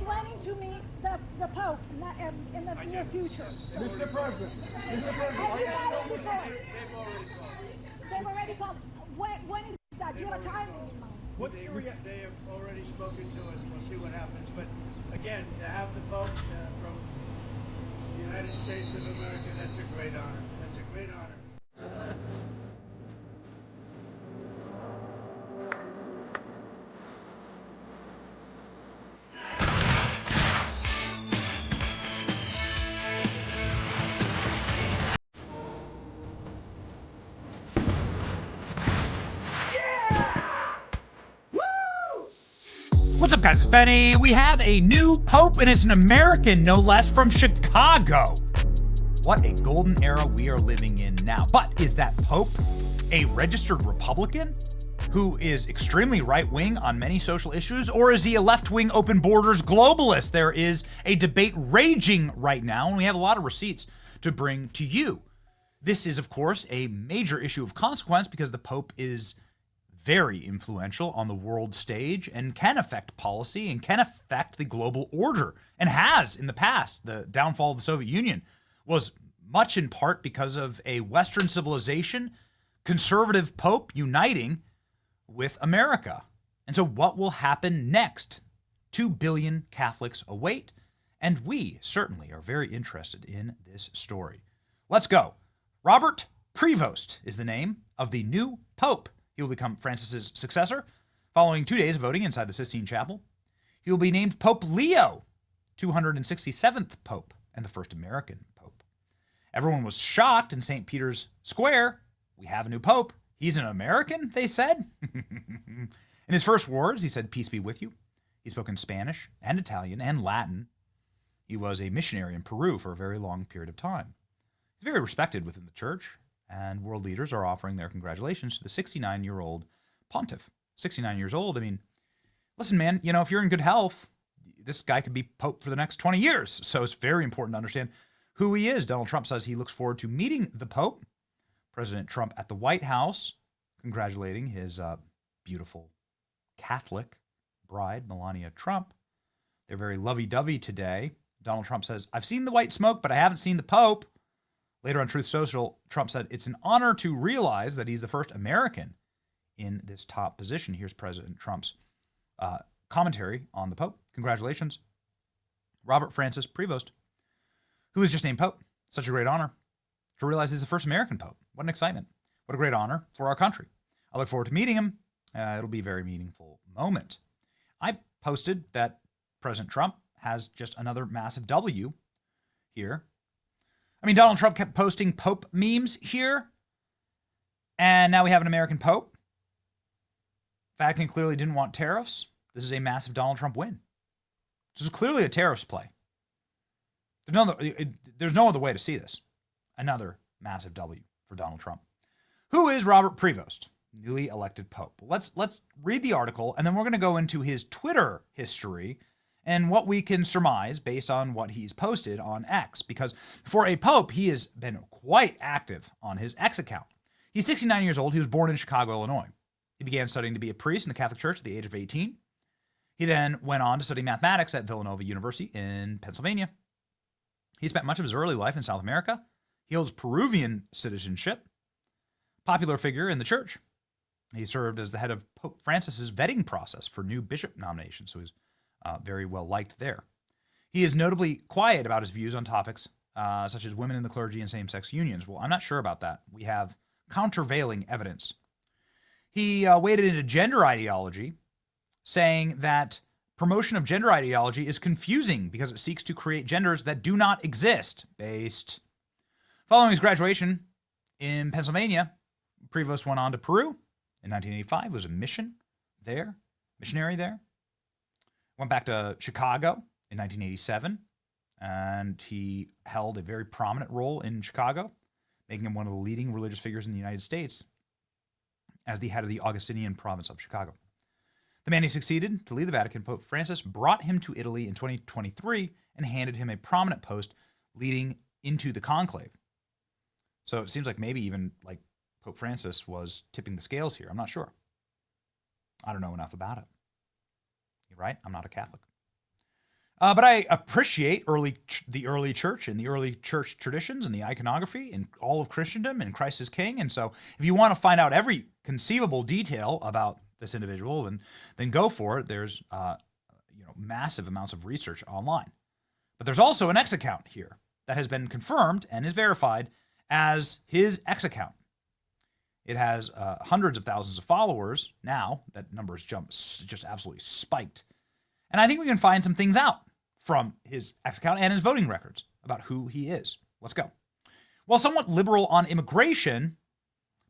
planning to meet the Pope in the near future? Mr. President, Have you met him before? They've already called. When is that? Do you have a time in mind? They have already spoken to us. We'll see what happens. But again, to have the Pope from the United States of America, that's a great honor. That's a great honor. What's up, guys? It's Benny. We have a new Pope, and it's an American, no less, from Chicago. What a golden era we are living in now. But is that Pope a registered Republican who is extremely right-wing on many social issues, or is he a left-wing open borders globalist? There is a debate raging right now, and we have a lot of receipts to bring to you. This is, of course, a major issue of consequence because the Pope is very influential on the world stage and can affect policy and can affect the global order, and has in the past. The downfall of the Soviet Union was much in part because of a Western civilization, conservative Pope uniting with America. And so what will happen next? 2 billion Catholics await, and we certainly are very interested in this story. Let's go. Robert Prevost is the name of the new Pope. He will become Francis's successor following 2 days of voting inside the Sistine Chapel. He will be named Pope Leo, 267th Pope and the first American Pope. Everyone was shocked in St. Peter's Square. We have a new Pope. He's an American, they said. In his first words, he said, "Peace be with you." He spoke in Spanish and Italian and Latin. He was a missionary in Peru for a very long period of time. He's very respected within the church, and world leaders are offering their congratulations to the 69-year-old pontiff. 69 years old. I mean, listen, man, if you're in good health, this guy could be Pope for the next 20 years. So it's very important to understand who he is. Donald Trump says he looks forward to meeting the Pope. President Trump at the White House congratulating his beautiful Catholic bride, Melania Trump. They're very lovey-dovey today. Donald Trump says, "I've seen the white smoke, but I haven't seen the Pope." Later on Truth Social, Trump said, "It's an honor to realize that he's the first American in this top position." Here's President Trump's commentary on the Pope. "Congratulations, Robert Francis Prevost, who was just named Pope. Such a great honor to realize he's the first American Pope. What an excitement. What a great honor for our country. I look forward to meeting him. It'll be a very meaningful moment." I posted that President Trump has just another massive W here. I mean, Donald Trump kept posting Pope memes here, and now we have an American Pope. Vatican clearly didn't want tariffs. This is a massive Donald Trump win. This is clearly a tariffs play. There's no other way to see this. Another massive W for Donald Trump. Who is Robert Prevost, newly elected Pope? Let's read the article, and then we're going to go into his Twitter history and what we can surmise based on what he's posted on X. Because for a Pope, he has been quite active on his X account. He's 69 years old. He was born in Chicago, Illinois. He began studying to be a priest in the Catholic Church at the age of 18. He then went on to study mathematics at Villanova University in Pennsylvania. He spent much of his early life in South America. He holds Peruvian citizenship. Popular figure in the church. He served as the head of Pope Francis's vetting process for new bishop nominations, so he's very well liked there. He is notably quiet about his views on topics such as women in the clergy and same-sex unions. Well, I'm not sure about that. We have countervailing evidence. He waded into gender ideology, saying that promotion of gender ideology is confusing because it seeks to create genders that do not exist. Following his graduation in Pennsylvania, Prevost went on to Peru in 1985, was a missionary there. Went back to Chicago in 1987, and he held a very prominent role in Chicago, making him one of the leading religious figures in the United States as the head of the Augustinian province of Chicago. The man he succeeded to lead the Vatican, Pope Francis, brought him to Italy in 2023 and handed him a prominent post leading into the conclave. So it seems like maybe even like Pope Francis was tipping the scales here. I'm not sure. I don't know enough about it. You're right, I'm not a Catholic. But I appreciate the early church and the early church traditions and the iconography and all of Christendom and Christ is King. And so if you want to find out every conceivable detail about this individual, then go for it. There's massive amounts of research online. But there's also an X account here that has been confirmed and is verified as his X account. It has hundreds of thousands of followers now. That number has just absolutely spiked. And I think we can find some things out from his X account and his voting records about who he is. Let's go. While somewhat liberal on immigration,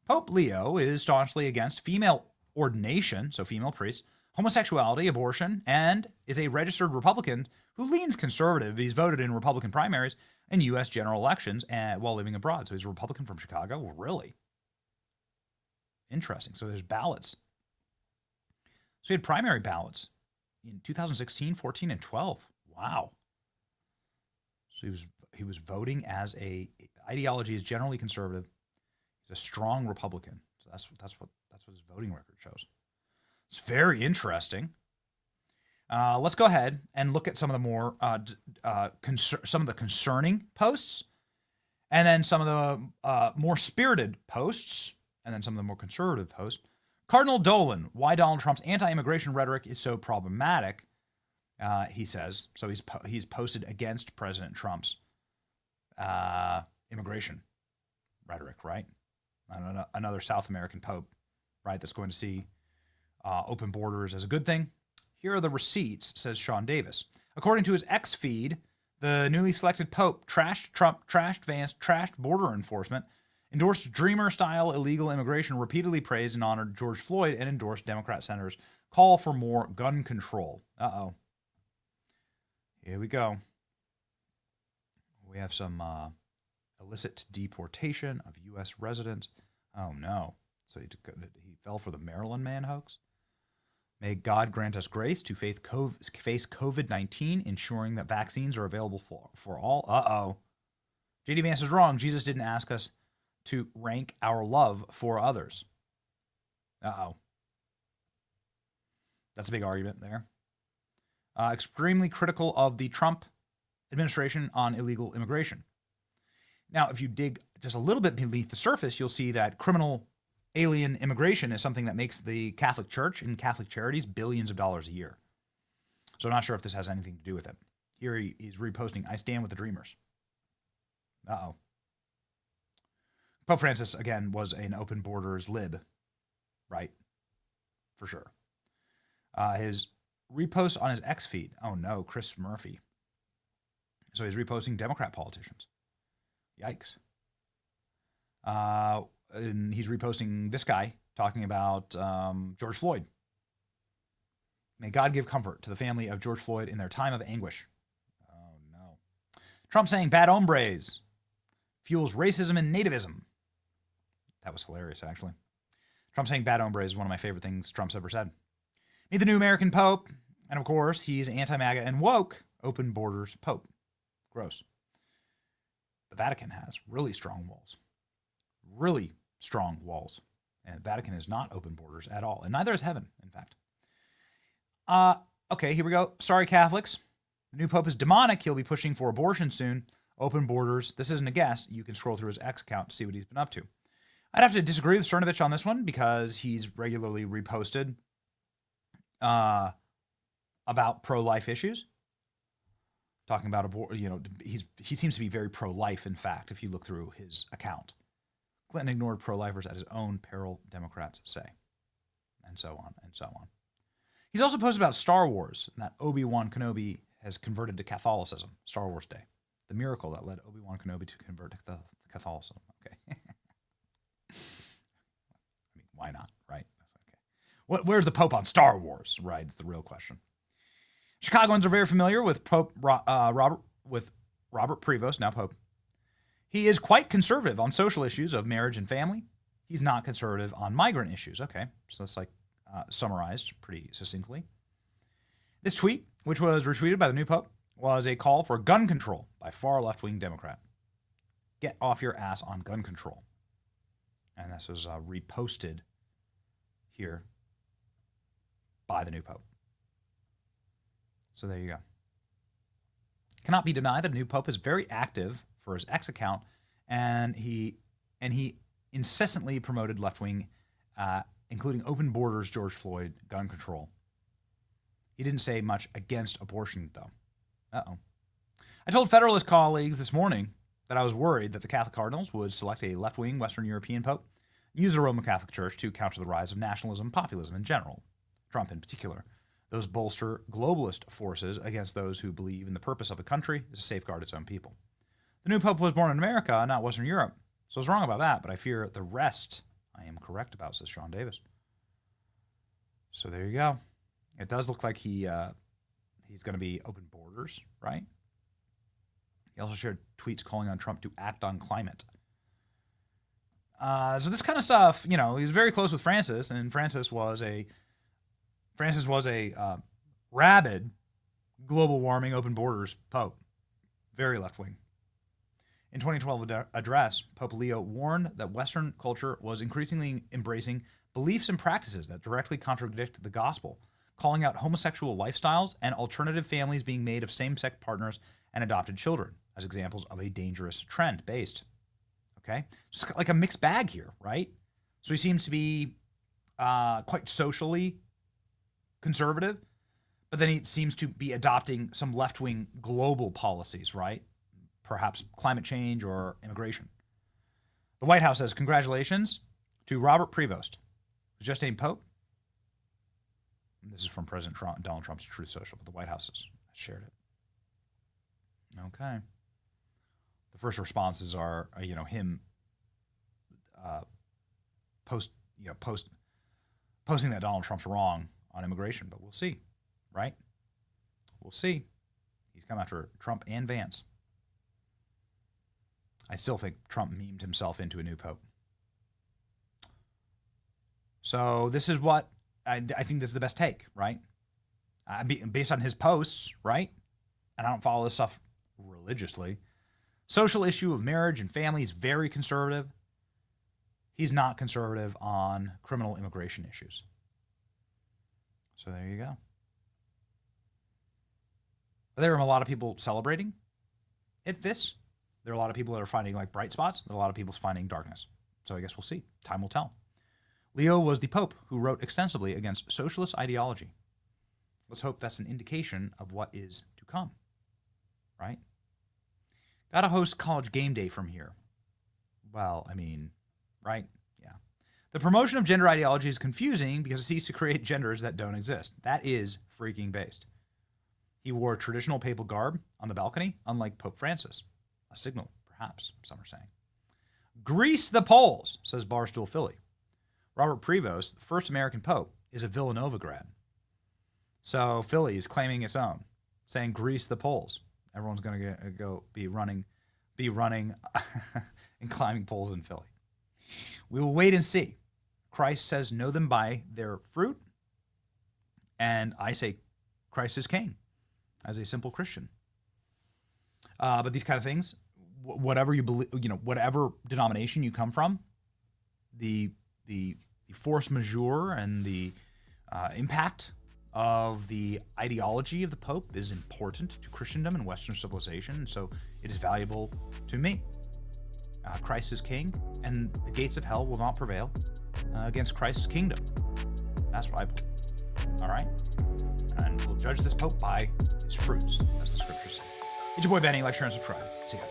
Pope Leo is staunchly against female ordination, so female priests, homosexuality, abortion, and is a registered Republican who leans conservative. He's voted in Republican primaries and U.S. general elections while living abroad. So he's a Republican from Chicago? Well, really? Interesting. So there's ballots. So he had primary ballots in 2016, 14, and 12. Wow. So he was voting as ideology is generally conservative. He's a strong Republican. So that's what his voting record shows. It's very interesting. Let's go ahead and look at some of the more some of the concerning posts, and then some of the more spirited posts, and then some of the more conservative posts. Cardinal Dolan, why Donald Trump's anti-immigration rhetoric is so problematic, he says. So he's posted against President Trump's immigration rhetoric, right? Another South American pope, right, that's going to see open borders as a good thing. Here are the receipts, says Sean Davis. According to his X feed, the newly selected pope trashed Trump, trashed Vance, trashed border enforcement, endorsed Dreamer-style illegal immigration, repeatedly praised and honored George Floyd, and endorsed Democrat senators' call for more gun control. Uh-oh. Here we go. We have some illicit deportation of U.S. residents. Oh, no. So he fell for the Maryland man hoax? May God grant us grace to face COVID-19, ensuring that vaccines are available for all. Uh-oh. J.D. Vance is wrong. Jesus didn't ask us to rank our love for others. Uh-oh. That's a big argument there. Extremely critical of the Trump administration on illegal immigration. Now, if you dig just a little bit beneath the surface, you'll see that criminal alien immigration is something that makes the Catholic Church and Catholic charities billions of dollars a year. So I'm not sure if this has anything to do with it. Here he's reposting, I stand with the Dreamers. Uh-oh. Pope Francis, again, was an open borders lib, right? For sure. His repost on his X feed. Oh no, Chris Murphy. So he's reposting Democrat politicians. Yikes. And he's reposting this guy talking about George Floyd. May God give comfort to the family of George Floyd in their time of anguish. Oh, no. Trump saying bad hombres fuels racism and nativism. That was hilarious, actually. Trump saying bad hombres is one of my favorite things Trump's ever said. Meet the new American Pope. And, of course, he's anti-MAGA and woke open borders Pope. Gross. The Vatican has really strong walls. Really strong walls. And the Vatican is not open borders at all. And neither is heaven, in fact. Okay, here we go. Sorry, Catholics. The new Pope is demonic. He'll be pushing for abortion soon. Open borders. This isn't a guess. You can scroll through his X account to see what he's been up to. I'd have to disagree with Cernovich on this one because he's regularly reposted about pro-life issues. Talking about he seems to be very pro-life, in fact, if you look through his account. Clinton ignored pro-lifers at his own peril, Democrats say. And so on, and so on. He's also posted about Star Wars, and that Obi-Wan Kenobi has converted to Catholicism, Star Wars Day. The miracle that led Obi-Wan Kenobi to convert to Catholicism. Okay. I mean, why not, right? Okay. Where's the Pope on Star Wars, right? It's the real question. Chicagoans are very familiar with Pope Robert Prevost, now Pope. He is quite conservative on social issues of marriage and family. He's not conservative on migrant issues. Okay, so that's summarized pretty succinctly. This tweet, which was retweeted by the new Pope, was a call for gun control by far left-wing Democrat. Get off your ass on gun control. And this was reposted here by the new Pope. So there you go. cannot be denied that a new pope is very active for his X account, and he incessantly promoted left-wing, including open borders, George Floyd, gun control. He didn't say much against abortion, though. Uh-oh. I told Federalist colleagues this morning that I was worried that the Catholic Cardinals would select a left-wing Western European pope and use the Roman Catholic Church to counter the rise of nationalism and populism in general, Trump in particular. Those bolster globalist forces against those who believe in the purpose of a country is to safeguard its own people. The new pope was born in America, not Western Europe, so I was wrong about that, but I fear the rest I am correct about, says Sean Davis. So there you go. It does look like he's going to be open borders, right? He also shared tweets calling on Trump to act on climate. So this kind of stuff, he was very close with Francis, and Francis was a rabid global warming, open borders pope, very left-wing. In 2012 address, Pope Leo warned that Western culture was increasingly embracing beliefs and practices that directly contradict the gospel, calling out homosexual lifestyles and alternative families being made of same-sex partners and adopted children as examples of a dangerous trend based. Okay? Just like a mixed bag here, right? So he seems to be quite socially conservative, but then he seems to be adopting some left-wing global policies, right? Perhaps climate change or immigration. The White House says, congratulations to Robert Prevost, who's just named Pope. And this is from President Donald Trump's Truth Social, but the White House has shared it. Okay. The first responses are, him posting that Donald Trump's wrong on immigration, but we'll see, right? We'll see. He's come after Trump and Vance. I still think Trump memed himself into a new pope. So this is what I think this is the best take, right? Based on his posts, right? And I don't follow this stuff religiously. Social issue of marriage and family is very conservative. He's not conservative on criminal immigration issues. So there you go. But there are a lot of people celebrating this. There are a lot of people that are finding bright spots. There are a lot of people finding darkness. So I guess we'll see. Time will tell. Leo was the Pope who wrote extensively against socialist ideology. Let's hope that's an indication of what is to come, right? Gotta host college game day from here. Well, right? Yeah. The promotion of gender ideology is confusing because it seeks to create genders that don't exist. That is freaking based. He wore traditional papal garb on the balcony, unlike Pope Francis. A signal, perhaps, some are saying. Grease the polls, says Barstool Philly. Robert Prevost, the first American pope, is a Villanova grad. So Philly is claiming its own, saying grease the polls. Everyone's going to be running and climbing poles in Philly. We will wait and see. Christ says, know them by their fruit. And I say, Christ is king, as a simple Christian. But these kind of things, whatever you believe, whatever denomination you come from, the force majeure and the impact of the ideology of the Pope is important to Christendom and Western civilization, and so it is valuable to me. Christ is king, and the gates of hell will not prevail against Christ's kingdom. That's what I believe. All right? And we'll judge this Pope by his fruits, as the scriptures say. It's your boy Benny. Like, share, and subscribe. See ya.